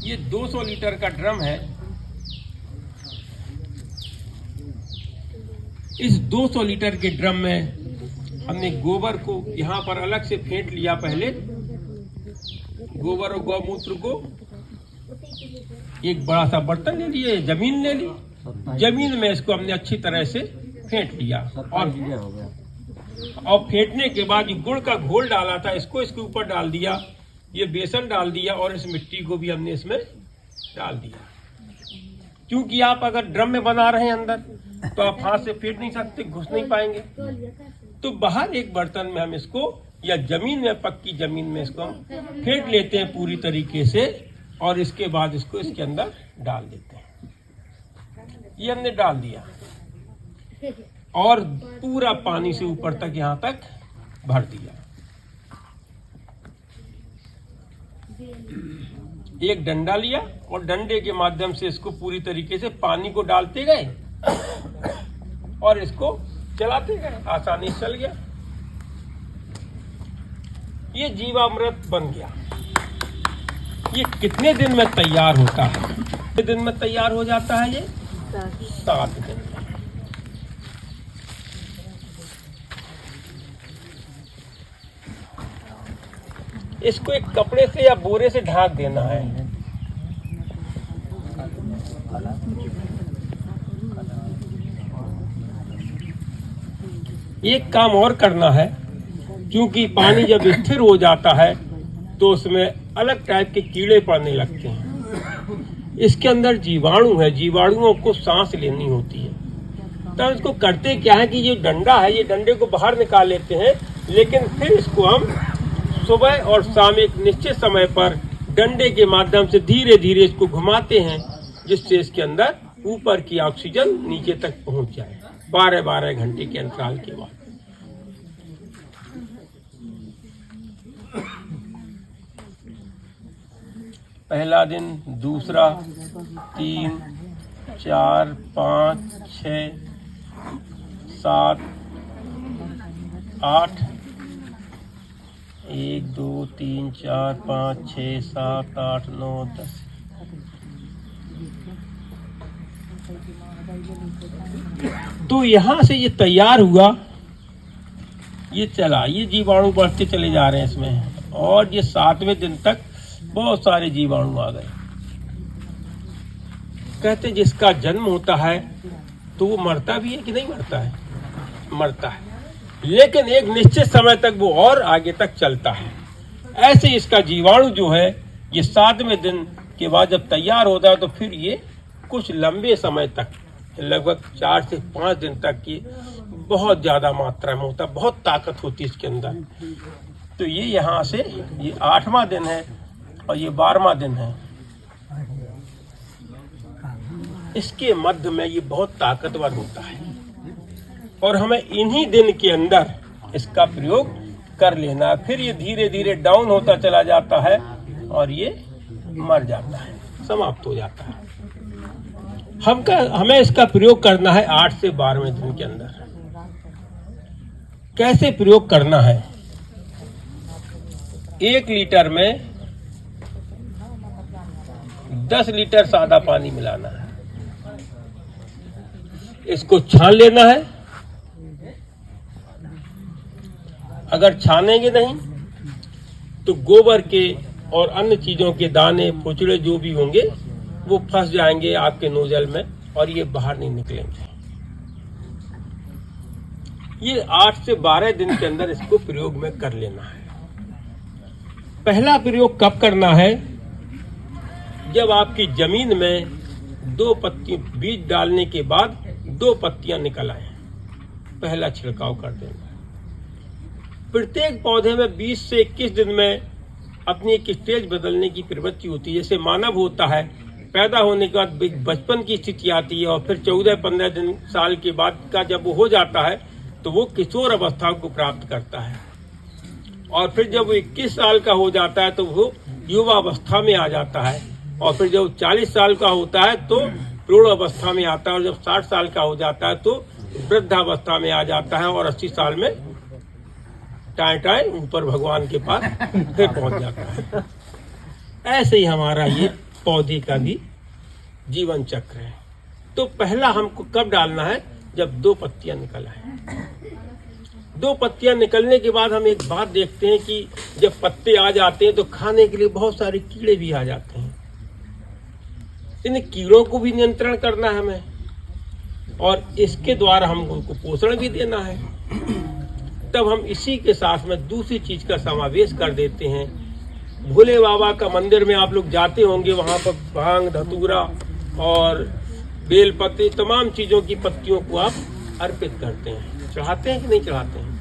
ये 200 लीटर का ड्रम है। इस 200 लीटर के ड्रम में हमने गोबर को यहाँ पर अलग से फेंट लिया। पहले गोबर और गौमूत्र को एक बड़ा सा बर्तन ले लिए, जमीन ले ली, जमीन में इसको हमने अच्छी तरह से फेंट लिया और फेंटने के बाद गुड़ का घोल डाला था इसको इसके ऊपर डाल दिया, ये बेसन डाल दिया और इस मिट्टी को भी हमने इसमें डाल दिया। क्योंकि आप अगर ड्रम में बना रहे हैं अंदर तो आप हाथ से फेंट नहीं सकते, घुस नहीं पाएंगे। तो बाहर एक बर्तन में हम इसको या जमीन में, पक्की जमीन में इसको हम फेंट लेते हैं पूरी तरीके से और इसके बाद इसको इसके अंदर डाल देते हैं। ये हमने डाल दिया और पूरा पानी से ऊपर तक यहाँ तक भर दिया। एक डंडा लिया और डंडे के माध्यम से इसको पूरी तरीके से पानी को डालते गए और इसको चलाते गए, आसानी से चल गया। ये जीवामृत बन गया। ये कितने दिन में तैयार होता है? कितने दिन में तैयार हो जाता है? ये 7 दिन में। इसको एक कपड़े से या बोरे से ढक देना है। एक काम और करना है, क्योंकि पानी जब स्थिर हो जाता है तो उसमें अलग टाइप के कीड़े पड़ने लगते हैं। इसके अंदर जीवाणु है, जीवाणुओं को सांस लेनी होती है। तो इसको करते क्या है कि ये डंडा है, ये डंडे को बाहर निकाल लेते हैं, लेकिन फिर इसको हम सुबह और शाम एक निश्चित समय पर डंडे के माध्यम से धीरे धीरे इसको घुमाते हैं, जिससे इसके अंदर ऊपर की ऑक्सीजन नीचे तक पहुंच जाए 12-12 घंटे के अंतराल के बाद। पहला दिन, दूसरा, 3, 4, 5, 6, 7, 8, 1, 2, 3, 4, 5, 6, 7, 8, 9, 10। तो यहाँ से ये तैयार हुआ, ये चला, ये जीवाणु बढ़ते चले जा रहे हैं इसमें, और ये 7वें दिन तक बहुत सारे जीवाणु आ गए। कहते जिसका जन्म होता है तो वो मरता भी है कि नहीं मरता है? मरता है, लेकिन एक निश्चित समय तक वो और आगे तक चलता है। ऐसे इसका जीवाणु जो है ये 7वें दिन के बाद जब तैयार होता है तो फिर ये कुछ लंबे समय तक, लगभग 4 से 5 दिन तक की बहुत ज़्यादा मात्रा में होता है, बहुत ताकत होती है इसके अंदर। तो ये यहाँ से ये 8वां दिन है और ये 12वां दिन है। इसके मध्य में ये बहुत ताकतवर होता है और हमें इन्हीं दिन के अंदर इसका प्रयोग कर लेना है। फिर ये धीरे धीरे डाउन होता चला जाता है और ये मर जाता है, समाप्त हो जाता है। हमें इसका प्रयोग करना है 8 से 12वें दिन के अंदर। कैसे प्रयोग करना है? 1 लीटर में 10 लीटर सादा पानी मिलाना है। इसको छान लेना है। अगर छानेंगे नहीं तो गोबर के और अन्य चीजों के दाने, फुचड़े जो भी होंगे वो फंस जाएंगे आपके नोजल में और ये बाहर नहीं निकलेंगे। ये 8 से 12 दिन के अंदर इसको प्रयोग में कर लेना है। पहला प्रयोग कब करना है? जब आपकी जमीन में 2 पत्ती बीज डालने के बाद 2 पत्तियां निकल आए, पहला छिड़काव कर देना। प्रत्येक पौधे में 20 से 21 दिन में अपनी एक स्टेज बदलने की प्रवृत्ति होती है। जैसे मानव होता है, पैदा होने के बाद बचपन की स्थिति आती है और फिर 14-15 दिन साल के बाद का जब वो हो जाता है तो वो किशोर अवस्था को प्राप्त करता है, और फिर जब वो 21 साल का हो जाता है तो वो युवा अवस्था में आ जाता है, और फिर जब 40 साल का होता है तो प्रौढ़ अवस्था में आता है, और जब 60 साल का हो जाता है तो वृद्धावस्था में आ जाता है, और 80 साल में टाएं ऊपर भगवान के पास फिर पहुंच जाता है। ऐसे ही हमारा ये पौधे का भी जीवन चक्र है। तो पहला हमको कब डालना है? जब 2 पत्तियां निकल आए। 2 पत्तियां निकलने के बाद हम एक बात देखते हैं कि जब पत्ते आ जाते हैं तो खाने के लिए बहुत सारे कीड़े भी आ जाते हैं। इन कीड़ों को भी नियंत्रण करना है हमें, और इसके द्वारा हमको उनको पोषण भी देना है। तब हम इसी के साथ में दूसरी चीज का समावेश कर देते हैं। भोले बाबा का मंदिर में आप लोग जाते होंगे, वहां पर भांग, धतूरा और बेलपत्ते, तमाम चीजों की पत्तियों को आप अर्पित करते हैं। चढ़ाते हैं कि नहीं चढ़ाते हैं?